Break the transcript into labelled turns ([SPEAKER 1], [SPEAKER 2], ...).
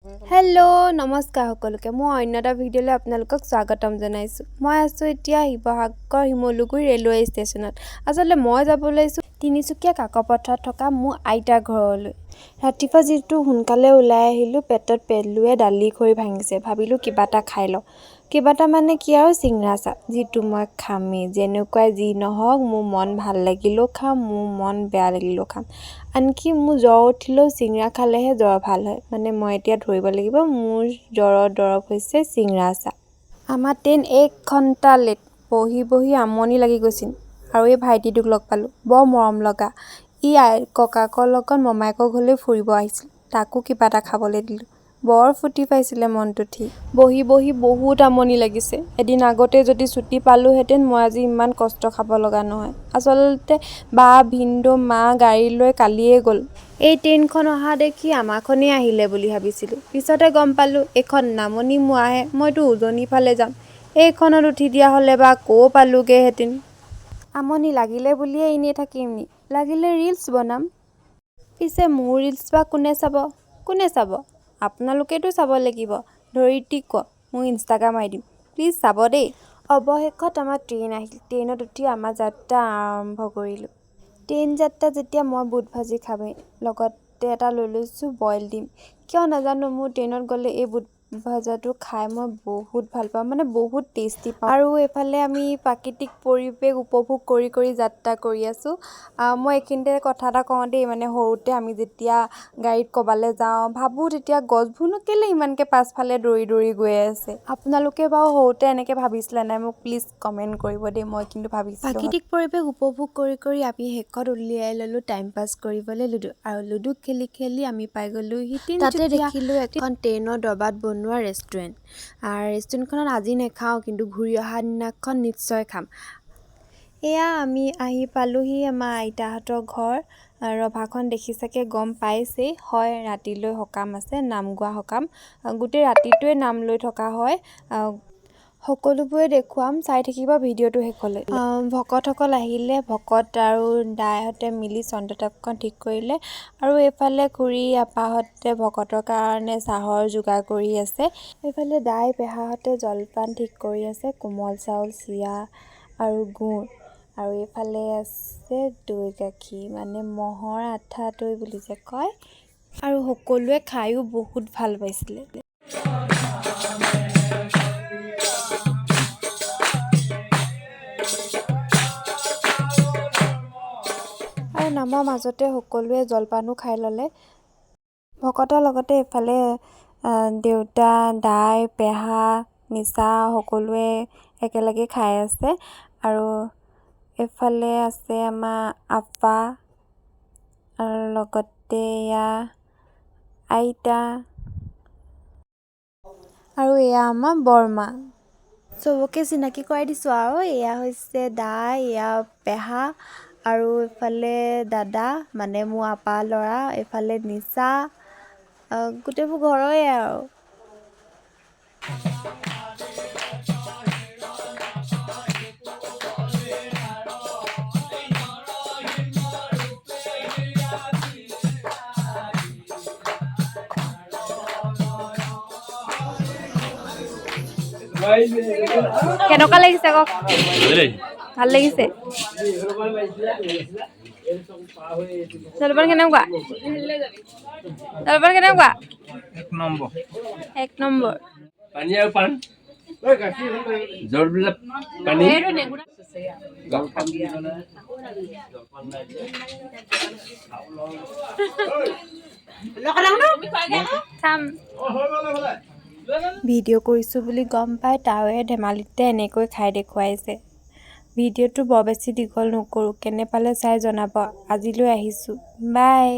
[SPEAKER 1] Hello' নমস্কাৰ সকলোকে মই অন্য এটা ভিডিঅ'লৈ আপোনালোকক স্বাগতম জনাইছোঁ। মই আছোঁ এতিয়া শিৱসাগৰ শিমলুগুৰি ৰেলৱে ষ্টেচনত। আচলতে মই যাব লৈছোঁ তিনিচুকীয়া কাকপথাৰত থকা মোৰ আইতাৰ ঘৰলৈ। ৰাতিপুৱা যিটো সোনকালে ওলাই আহিলোঁ, পেটত পেলুৱে দালি খৰি ভাঙিছে। ভাবিলোঁ কিবা এটা খাই লওঁ। কিবা এটা মানে কি আৰু চিঙৰা চাহ, যিটো মই খামেই। যেনেকুৱাই যি নহওক, মোৰ মন ভাল লাগিলেও খাম, মোৰ মন বেয়া লাগিলেও খাম। আনকি মোৰ জ্বৰ উঠিলেও চিঙৰা খালেহে জ্বৰ ভাল হয়। মানে মই এতিয়া ধৰিব লাগিব মোৰ জ্বৰৰ দৰৱ হৈছে চিঙৰা চাহ। আমাৰ ট্ৰেইন 1 ঘণ্টা লেট। বহি বহি আমনি লাগি গৈছিল। আৰু এই ভাইটিটোক লগ পালোঁ, বৰ মৰম লগা। ই ককাকৰ লগত মমায়েকৰ ঘৰলৈ ফুৰিব আহিছিল। তাকো কিবা এটা খাবলৈ দিলোঁ। বৰ ফূৰ্তি পাইছিলে মনটো ঠিক। বহি বহি বহুত আমনি লাগিছে। এদিন আগতে যদি ছুটি পালোহেঁতেন মই আজি ইমান কষ্ট খাব লগা নহয়। আচলতে বা ভিনদেউ মা গাড়ী লৈ কালিয়ে গ'ল। এই ট্ৰেইনখন অহা দেখি আমাৰখনেই আহিলে বুলি ভাবিছিলোঁ। পিছতে গম পালোঁ এইখন নামনি মোৱাহে। মইতো উজনি ফালে যাম। এইখনত উঠি দিয়া হ'লে বা ক'ৰ পালোগৈহেঁতেন। আমনি লাগিলে বুলিয়ে এনেই থাকিম নি? লাগিলে ৰিলছ বনাম। পিছে মোৰ ৰিলছ বা কোনে চাব? কোনে চাব? আপোনালোকেতো চাব লাগিব। ধৰিত্ৰীক ক মোৰ ইনষ্টাগ্ৰাম আইডি। প্লিজ চাব দেই। অৱশেষত আমাৰ ট্ৰেইন আহিল। ট্ৰেইনত উঠি আমাৰ যাত্ৰা আৰম্ভ কৰিলোঁ। ট্ৰেইন যাত্ৰা যেতিয়া মই বুট ভাজি খামেই, লগতে এটা লৈ লৈছোঁ বইল ডিম। কিয় নাজানো মোৰ ট্ৰেইনত গ'লে এই বুট ভাজাটো খাই মই বহুত ভাল পাওঁ, মানে বহুত টেষ্টি পাওঁ। আৰু এইফালে আমি প্ৰাকৃতিক পৰিৱেশ উপভোগ কৰি কৰি যাত্ৰা কৰি আছোঁ। মই এইখিনিতে কথা এটা কওঁ দেই, মানে সৰুতে আমি যেতিয়া গাড়ীত ক'বালৈ যাওঁ ভাবোঁ তেতিয়া গছবোৰনো কেলৈ ইমানকৈ পাছফালে দৌৰি দৌৰি গৈ আছে। আপোনালোকে বাৰু সৰুতে এনেকৈ ভাবিছিলে নাই? মোক প্লিজ কমেণ্ট কৰিব দেই, মই কিন্তু ভাবিছিলোঁ। প্ৰাকৃতিক পৰিৱেশ উপভোগ কৰি কৰি আমি শেষত উলিয়াই ল'লোঁ টাইম পাছ কৰিবলৈ লুডু। আৰু লুডু খেলি খেলি আমি পাই গ'লোহি তাতে দেখিলোঁ এখন ট্ৰেইনৰ ডবাত বনোৱা ৰেষ্টুৰেণ্ট। ৰেষ্টুৰেণ্টখনত আজি নাখাওঁ, কিন্তু ঘূৰি অহা দিনাখন নিশ্চয় খাম। এয়া আমি আহি পালোহি আমাৰ আইতাহঁতৰ ঘৰ। ৰভাখন দেখি চাগে গম পাইছেই, হয় ৰাতিলৈ সকাম আছে, নাম গোৱা সকাম। গোটেই ৰাতিটোৱে নাম লৈ থকা হয়। সকলোবোৰে দেখুৱাম, চাই থাকিব ভিডিঅ'টো শেষলৈ। ভকতসকল আহিলে, ভকত আৰু দাইহঁতে মিলি চন্দ্ৰতাপখন ঠিক কৰিলে। আৰু এইফালে খুৰী আপাহঁতে ভকতৰ কাৰণে চাহৰ যোগাৰ কৰি আছে। এইফালে দাই পেহাহঁতে জলপান ঠিক কৰি আছে, কোমল চাউল, চিৰা আৰু গুড়। আৰু এইফালে আছে দৈ গাখীৰ, মানে ম'হৰ আঠা দৈ বুলি যে কয়। আৰু সকলোৱে খায়ো বহুত ভাল পাইছিলে। আৰু নামৰ মাজতে সকলোৱে জলপানো খাই ল'লে। ভকতৰ লগতে এইফালে দেউতা, দাই, পেহা, নিচা সকলোৱে একেলগে খাই আছে। আৰু এইফালে আছে আমাৰ আপা, আৰু লগতে এয়া আইতা, আৰু এয়া আমাৰ বৰমা। চবকে চিনাকি কৰাই দিছোঁ আৰু এয়া হৈছে দাই, এয়া পেহা, আৰু এইফালে দাদা, মানে মোৰ আপা ল'ৰা, এইফালে নিচা, গোটেইবোৰ ঘৰৰে আৰু। কেনেকুৱা লাগিছে কওক? ভাল লাগিছে। জলপান কেনেকুৱা? জলপান কেনেকুৱা?
[SPEAKER 2] 1 নম্বৰ।
[SPEAKER 1] 1 নম্বৰ।
[SPEAKER 2] পানী আৰু পাণ জলবিলাক পানী
[SPEAKER 1] ভিডিঅ' কৰিছোঁ বুলি গম পাই তাৱে ধেমালিতে এনেকৈ খাই দেখুৱাইছে। ভিডিঅ'টো বৰ বেছি দীঘল নকৰোঁ, কেনে পালে চাই জনাব। আজিলৈ আহিছোঁ, বাই।